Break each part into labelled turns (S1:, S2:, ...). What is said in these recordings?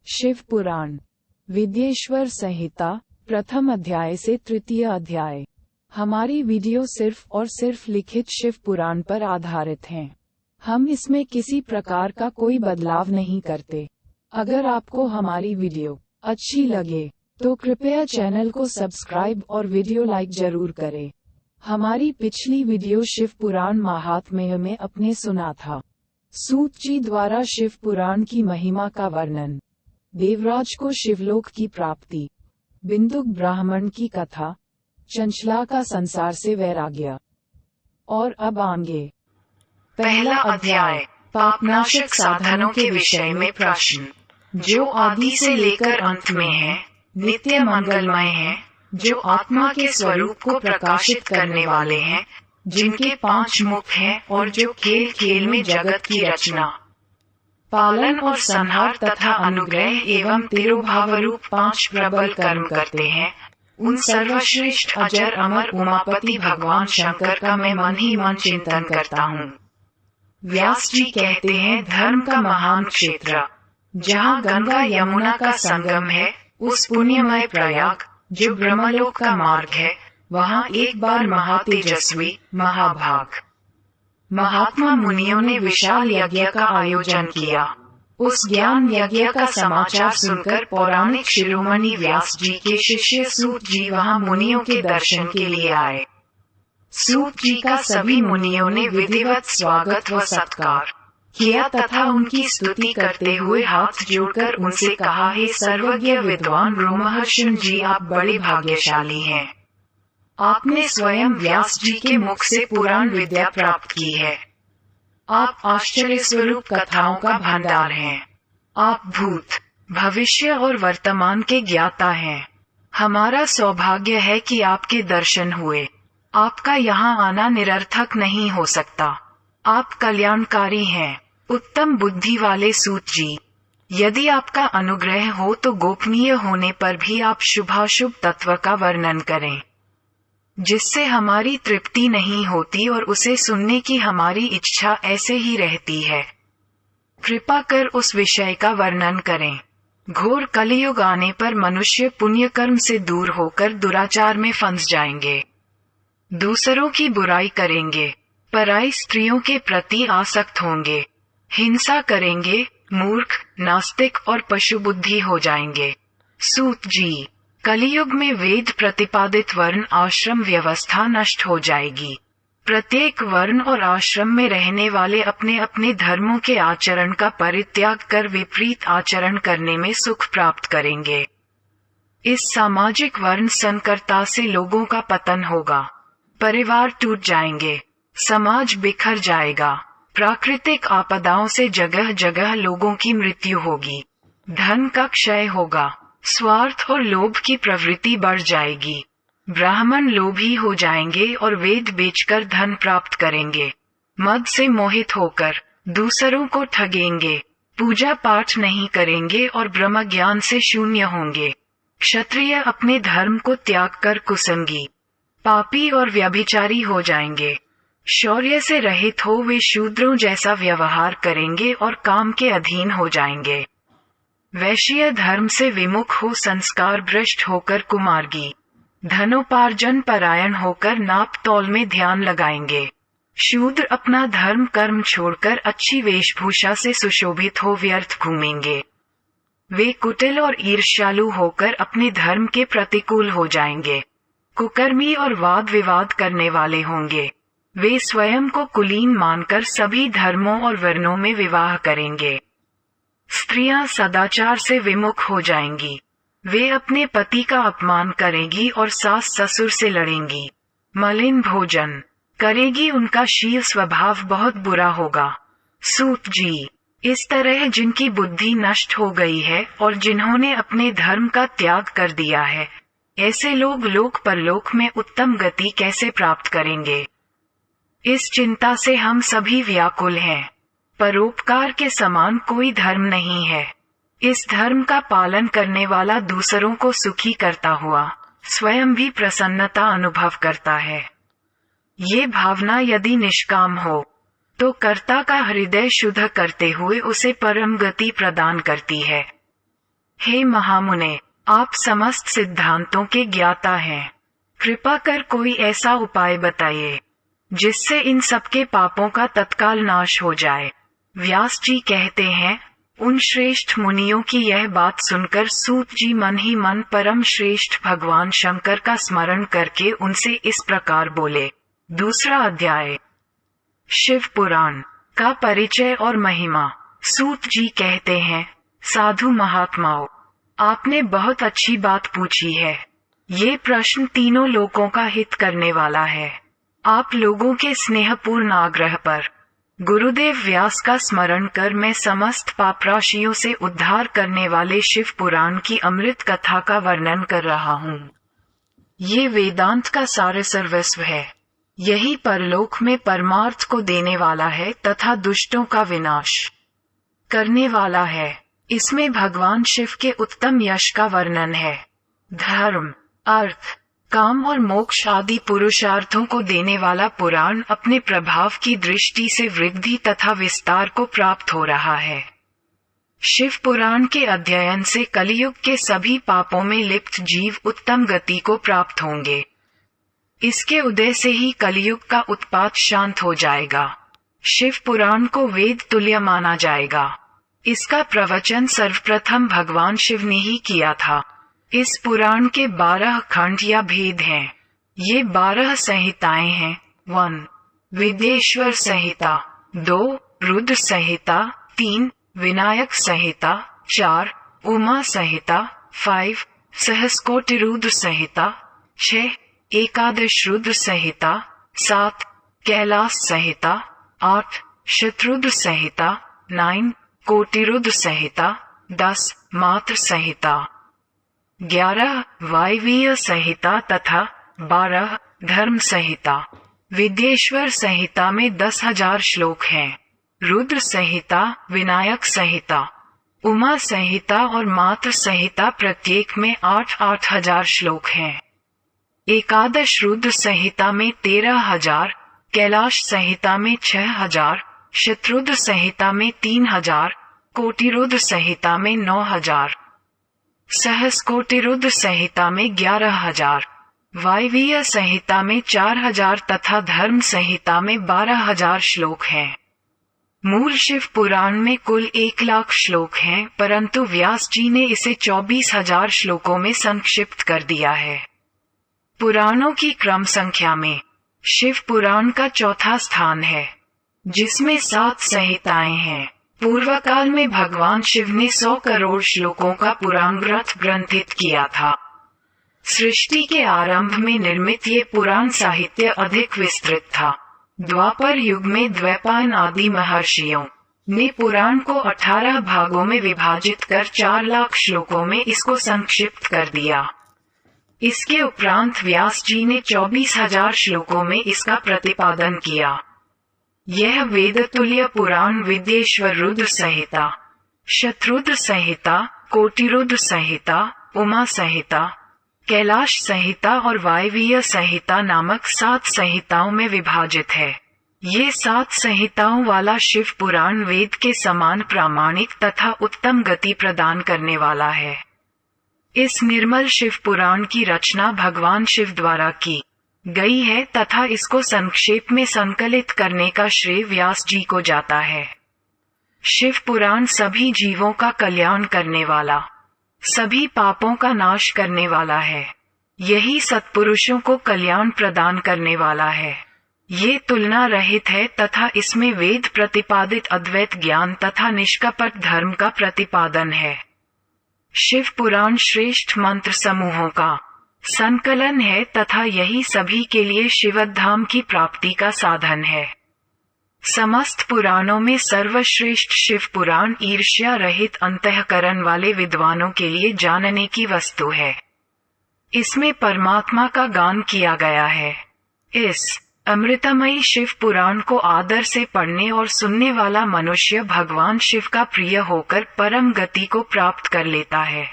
S1: शिव पुराण विद्येश्वर संहिता प्रथम अध्याय से तृतीय अध्याय। हमारी वीडियो सिर्फ और सिर्फ लिखित शिव पुराण पर आधारित हैं। हम इसमें किसी प्रकार का कोई बदलाव नहीं करते। अगर आपको हमारी वीडियो अच्छी लगे तो कृपया चैनल को सब्सक्राइब और वीडियो लाइक जरूर करें। हमारी पिछली वीडियो शिव पुराण महात्म्य में अपने सुना था सूत जी द्वारा शिव पुराण की महिमा का वर्णन, देवराज को शिवलोक की प्राप्ति, बिंदुक ब्राह्मण की कथा, चंचला का संसार से वैराग्य। और अब आगे
S2: पहला अध्याय पापनाशक साधनों के विषय में प्रश्न, जो आदि से लेकर अंत में है, नित्य मंगलमय है, जो आत्मा के स्वरूप को प्रकाशित करने वाले हैं, जिनके 5 मुख हैं और जो खेल खेल में जगत की रचना, पालन और संहार तथा अनुग्रह एवं तिरुभाव रूप 5 प्रबल कर्म करते हैं, उन सर्वश्रेष्ठ अजर अमर उमापति भगवान शंकर का मैं मन ही मन चिंतन करता हूँ। व्यास जी कहते हैं, धर्म का महान क्षेत्र, जहाँ गंगा यमुना का संगम है, उस पुण्यमय प्रयाग जो ब्रह्मलोक का मार्ग है, वहाँ एक बार महातेजस्वी महाभाग महात्मा मुनियों ने विशाल यज्ञ का आयोजन किया। उस ज्ञान यज्ञ का समाचार सुनकर पौराणिक शिरोमणि व्यास जी के शिष्य सूत जी वहां मुनियों के दर्शन के लिए आए। सूत जी का सभी मुनियों ने विधिवत स्वागत व सत्कार किया तथा उनकी स्तुति करते हुए हाथ जोड़कर उनसे कहा, हे सर्वज्ञ विद्वान रोमहर्षि जी, आप बड़े भाग्यशाली हैं। आपने स्वयं व्यास जी के मुख से पुराण विद्या प्राप्त की है। आप आश्चर्य स्वरूप कथाओं का भंडार हैं। आप भूत, भविष्य और वर्तमान के ज्ञाता हैं। हमारा सौभाग्य है कि आपके दर्शन हुए। आपका यहाँ आना निरर्थक नहीं हो सकता। आप कल्याणकारी हैं, उत्तम बुद्धि वाले सूत जी। यदि आपका अनुग्रह हो तो गोपनीय होने पर भी आप शुभाशुभ तत्व का वर्णन करें, जिससे हमारी तृप्ति नहीं होती और उसे सुनने की हमारी इच्छा ऐसे ही रहती है। कृपा कर उस विषय का वर्णन करें। घोर कलियुग आने पर मनुष्य पुण्य कर्म से दूर होकर दुराचार में फंस जाएंगे, दूसरों की बुराई करेंगे, पराई स्त्रियों के प्रति आसक्त होंगे, हिंसा करेंगे, मूर्ख, नास्तिक और पशु बुद्धि हो जाएंगे। सूत जी, कलियुग में वेद प्रतिपादित वर्ण आश्रम व्यवस्था नष्ट हो जाएगी। प्रत्येक वर्ण और आश्रम में रहने वाले अपने अपने धर्मों के आचरण का परित्याग कर विपरीत आचरण करने में सुख प्राप्त करेंगे। इस सामाजिक वर्ण संकरता से लोगों का पतन होगा, परिवार टूट जाएंगे, समाज बिखर जाएगा, प्राकृतिक आपदाओं से जगह जगह लोगों की मृत्यु होगी, धन का क्षय होगा, स्वार्थ और लोभ की प्रवृत्ति बढ़ जाएगी, ब्राह्मण लोभी हो जाएंगे और वेद बेचकर धन प्राप्त करेंगे, मद से मोहित होकर दूसरों को ठगेंगे, पूजा पाठ नहीं करेंगे और ब्रह्म ज्ञान से शून्य होंगे। क्षत्रिय अपने धर्म को त्याग कर कुसंगी, पापी और व्यभिचारी हो जाएंगे। शौर्य से रहित हो वे शूद्रों जैसा व्यवहार करेंगे और काम के अधीन हो जाएंगे। वैश्य धर्म से विमुख हो संस्कार भ्रष्ट होकर कुमार्गी, धनोपार्जन परायण होकर नाप तौल में ध्यान लगाएंगे। शूद्र अपना धर्म कर्म छोड़कर अच्छी वेशभूषा से सुशोभित हो व्यर्थ घूमेंगे। वे कुटिल और ईर्ष्यालु होकर अपने धर्म के प्रतिकूल हो जाएंगे, कुकर्मी और वाद विवाद करने वाले होंगे। वे स्वयं को कुलीन मानकर सभी धर्मों और वर्णों में विवाह करेंगे। स्त्रियां सदाचार से विमुख हो जाएंगी, वे अपने पति का अपमान करेंगी और सास ससुर से लड़ेंगी। मलिन भोजन करेगी, उनका शील स्वभाव बहुत बुरा होगा। सूत जी, इस तरह जिनकी बुद्धि नष्ट हो गई है और जिन्होंने अपने धर्म का त्याग कर दिया है, ऐसे लोग लोक परलोक में उत्तम गति कैसे प्राप्त करेंगे? इस चिंता से हम सभी व्याकुल हैं। परोपकार के समान कोई धर्म नहीं है। इस धर्म का पालन करने वाला दूसरों को सुखी करता हुआ स्वयं भी प्रसन्नता अनुभव करता है। ये भावना यदि निष्काम हो तो कर्ता का हृदय शुद्ध करते हुए उसे परम गति प्रदान करती है। हे महामुने, आप समस्त सिद्धांतों के ज्ञाता हैं। कृपा कर कोई ऐसा उपाय बताइए जिससे इन सबके पापों का तत्काल नाश हो जाए। व्यास जी कहते हैं, उन श्रेष्ठ मुनियों की यह बात सुनकर सूत जी मन ही मन परम श्रेष्ठ भगवान शंकर का स्मरण करके उनसे इस प्रकार बोले। दूसरा अध्याय, शिव पुराण का परिचय और महिमा। सूत जी कहते हैं, साधु महात्माओं, आपने बहुत अच्छी बात पूछी है। ये प्रश्न तीनों लोकों का हित करने वाला है। आप लोगों के स्नेहपूर्ण आग्रह पर गुरुदेव व्यास का स्मरण कर मैं समस्त पापराशियों से उद्धार करने वाले शिव पुराण की अमृत कथा का वर्णन कर रहा हूँ। ये वेदांत का सार सर्वस्व है। यही परलोक में परमार्थ को देने वाला है तथा दुष्टों का विनाश करने वाला है। इसमें भगवान शिव के उत्तम यश का वर्णन है। धर्म, अर्थ, काम और मोक्ष आदि पुरुषार्थों को देने वाला पुराण अपने प्रभाव की दृष्टि से वृद्धि तथा विस्तार को प्राप्त हो रहा है। शिव पुराण के अध्ययन से कलियुग के सभी पापों में लिप्त जीव उत्तम गति को प्राप्त होंगे। इसके उदय से ही कलियुग का उत्पात शांत हो जाएगा। शिव पुराण को वेद तुल्य माना जाएगा। इसका प्रवचन सर्वप्रथम भगवान शिव ने ही किया था। इस पुराण के 12 खंड या भेद हैं। ये 12 संहिताएं हैं। 1. विद्येश्वर संहिता, 2. रुद्र संहिता, 3. विनायक संहिता, 4. उमा संहिता, 5. सहस्कोटि रुद्र संहिता, 6. एकादश रुद्र संहिता, 7. कैलाश संहिता, 8. शतरुद्र संहिता, 9. कोटि रुद्र संहिता, 10. मात्र संहिता, 11. वायवीय संहिता तथा 12. धर्म संहिता। विद्येश्वर संहिता में 10,000 श्लोक हैं। रुद्र संहिता, विनायक संहिता, उमा संहिता और मात्र संहिता प्रत्येक में 8-8 हजार श्लोक हैं। एकादश रुद्र संहिता में 13,000, कैलाश संहिता में 6,000, शतरुद्र संहिता में 3,000, कोटिरुद्र संहिता में 9,000, सहस्कोटिरुद्र संहिता में 11,000, वायवीय संहिता में 4,000 तथा धर्म संहिता में 12,000 श्लोक हैं। मूल शिव पुराण में कुल 1,00,000 श्लोक हैं, परंतु व्यास जी ने इसे 24,000 श्लोकों में संक्षिप्त कर दिया है। पुराणों की क्रम संख्या में शिव पुराण का चौथा स्थान है, जिसमें 7 संहिताएं हैं। पूर्व काल में भगवान शिव ने 100 करोड़ श्लोकों का पुराण ग्रंथित किया था। सृष्टि के आरंभ में निर्मित ये पुराण साहित्य अधिक विस्तृत था। द्वापर युग में द्वैपायन आदि महर्षियों ने पुराण को 18 भागों में विभाजित कर 4,00,000 श्लोकों में इसको संक्षिप्त कर दिया। इसके उपरांत व्यास जी ने 24,000 श्लोकों में इसका प्रतिपादन किया। यह वेदतुल्य पुराण विद्येश्वर रुद्र संहिता, शतरुद्र संहिता, कोटिरुद्र संहिता, उमा संहिता, कैलाश संहिता और वायवीय संहिता नामक 7 संहिताओं में विभाजित है। ये 7 संहिताओं वाला शिव पुराण वेद के समान प्रामाणिक तथा उत्तम गति प्रदान करने वाला है। इस निर्मल शिव पुराण की रचना भगवान शिव द्वारा की गई है तथा इसको संक्षेप में संकलित करने का श्रेय व्यास जी को जाता है। शिव पुराण सभी जीवों का कल्याण करने वाला, सभी पापों का नाश करने वाला है। यही सत्पुरुषों को कल्याण प्रदान करने वाला है। ये तुलना रहित है तथा इसमें वेद प्रतिपादित अद्वैत ज्ञान तथा निष्कपट धर्म का प्रतिपादन है। शिव पुराण श्रेष्ठ मंत्र समूहों का संकलन है तथा यही सभी के लिए शिवधाम की प्राप्ति का साधन है। समस्त पुराणों में सर्वश्रेष्ठ शिव पुराण ईर्ष्या रहित अंतःकरण वाले विद्वानों के लिए जानने की वस्तु है। इसमें परमात्मा का गान किया गया है। इस अमृतमयी शिव पुराण को आदर से पढ़ने और सुनने वाला मनुष्य भगवान शिव का प्रिय होकर परम गति को प्राप्त कर लेता है।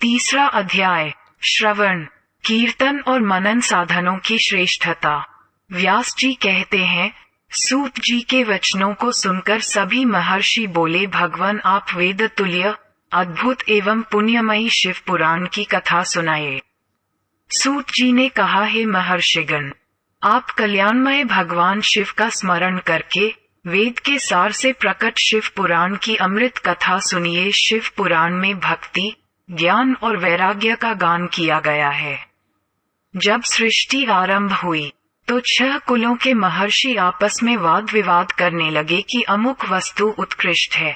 S2: तीसरा अध्याय, श्रवण, कीर्तन और मनन साधनों की श्रेष्ठता। व्यास जी कहते हैं, सूत जी के वचनों को सुनकर सभी महर्षि बोले, भगवान आप वेद तुल्य अद्भुत एवं पुण्यमयी शिव पुराण की कथा सुनाए। सूत जी ने कहा, हे महर्षिगण, आप कल्याणमय भगवान शिव का स्मरण करके वेद के सार से प्रकट शिव पुराण की अमृत कथा सुनिए। शिव पुराण में भक्ति, ज्ञान और वैराग्य का गान किया गया है। जब सृष्टि आरंभ हुई तो 6 कुलों के महर्षि आपस में वाद विवाद करने लगे कि अमुक वस्तु उत्कृष्ट है,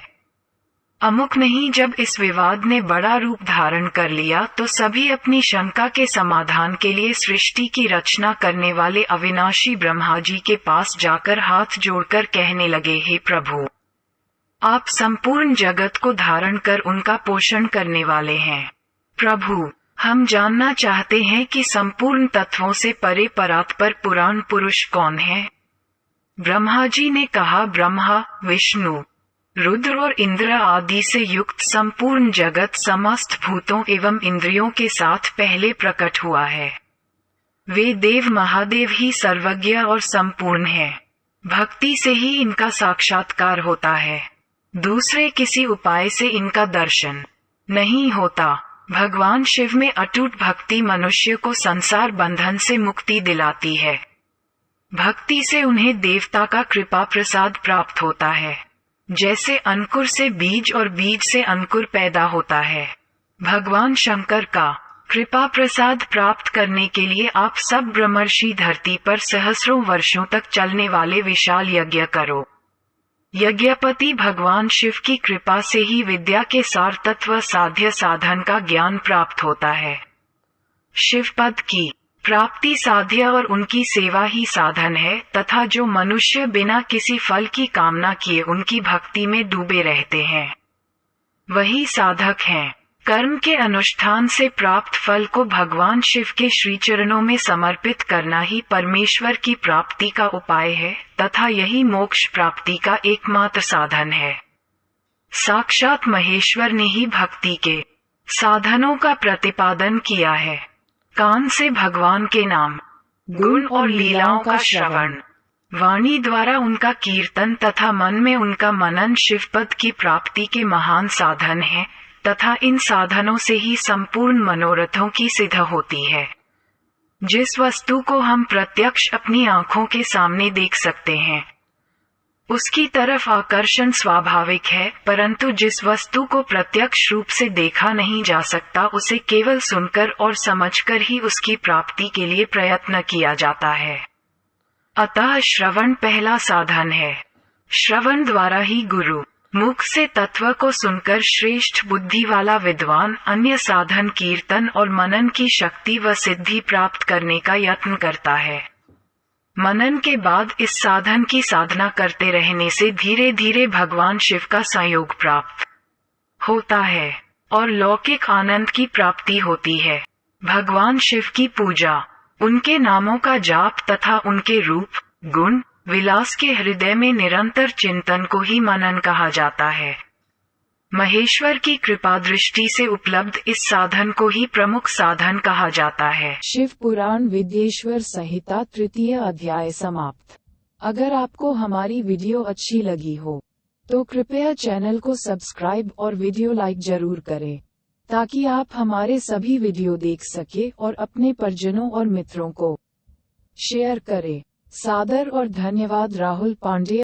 S2: अमुक नहीं। जब इस विवाद ने बड़ा रूप धारण कर लिया तो सभी अपनी शंका के समाधान के लिए सृष्टि की रचना करने वाले अविनाशी ब्रह्मा जी के पास जाकर हाथ जोड़कर कहने लगे, हे प्रभु, आप संपूर्ण जगत को धारण कर उनका पोषण करने वाले हैं। प्रभु, हम जानना चाहते हैं कि संपूर्ण तत्वों से परे परात्पर पुराण पुरुष कौन है। ब्रह्मा जी ने कहा, ब्रह्मा, विष्णु, रुद्र और इंद्र आदि से युक्त संपूर्ण जगत समस्त भूतों एवं इंद्रियों के साथ पहले प्रकट हुआ है। वे देव महादेव ही सर्वज्ञ और संपूर्ण हैं। भक्ति से ही इनका साक्षात्कार होता है, दूसरे किसी उपाय से इनका दर्शन नहीं होता। भगवान शिव में अटूट भक्ति मनुष्य को संसार बंधन से मुक्ति दिलाती है। भक्ति से उन्हें देवता का कृपा प्रसाद प्राप्त होता है। जैसे अंकुर से बीज और बीज से अंकुर पैदा होता है। भगवान शंकर का कृपा प्रसाद प्राप्त करने के लिए आप सब ब्रह्मर्षि धरती पर सहस्रों वर्षों तक चलने वाले विशाल यज्ञ करो। यज्ञपति भगवान शिव की कृपा से ही विद्या के सार तत्व साध्य साधन का ज्ञान प्राप्त होता है। शिव पद की प्राप्ति साध्य और उनकी सेवा ही साधन है तथा जो मनुष्य बिना किसी फल की कामना किए उनकी भक्ति में डूबे रहते हैं वही साधक हैं। कर्म के अनुष्ठान से प्राप्त फल को भगवान शिव के श्री चरणों में समर्पित करना ही परमेश्वर की प्राप्ति का उपाय है तथा यही मोक्ष प्राप्ति का एकमात्र साधन है। साक्षात महेश्वर ने ही भक्ति के साधनों का प्रतिपादन किया है। कान से भगवान के नाम, गुण और लीलाओं का श्रवण, वाणी द्वारा उनका कीर्तन तथा मन में उनका मनन शिवपद की प्राप्ति के महान साधन है तथा इन साधनों से ही संपूर्ण मनोरथों की सिद्ध होती है। जिस वस्तु को हम प्रत्यक्ष अपनी आंखों के सामने देख सकते हैं उसकी तरफ आकर्षण स्वाभाविक है, परंतु जिस वस्तु को प्रत्यक्ष रूप से देखा नहीं जा सकता उसे केवल सुनकर और समझकर ही उसकी प्राप्ति के लिए प्रयत्न किया जाता है। अतः श्रवण पहला साधन है। श्रवण द्वारा ही गुरु मुख से तत्व को सुनकर श्रेष्ठ बुद्धि वाला विद्वान अन्य साधन कीर्तन और मनन की शक्ति व सिद्धि प्राप्त करने का यत्न करता है। मनन के बाद इस साधन की साधना करते रहने से धीरे धीरे भगवान शिव का संयोग प्राप्त होता है और लौकिक आनंद की प्राप्ति होती है। भगवान शिव की पूजा, उनके नामों का जाप तथा उनके रूप, गुण, विलास के हृदय में निरंतर चिंतन को ही मनन कहा जाता है। महेश्वर की कृपा दृष्टि से उपलब्ध इस साधन को ही प्रमुख साधन कहा जाता है।
S1: शिव पुराण विद्येश्वर संहिता 3य अध्याय समाप्त। अगर आपको हमारी वीडियो अच्छी लगी हो तो कृपया चैनल को सब्सक्राइब और वीडियो लाइक जरूर करें ताकि आप हमारे सभी वीडियो देख सके और अपने परिजनों और मित्रों को शेयर करें। सादर और धन्यवाद। राहुल पांडे।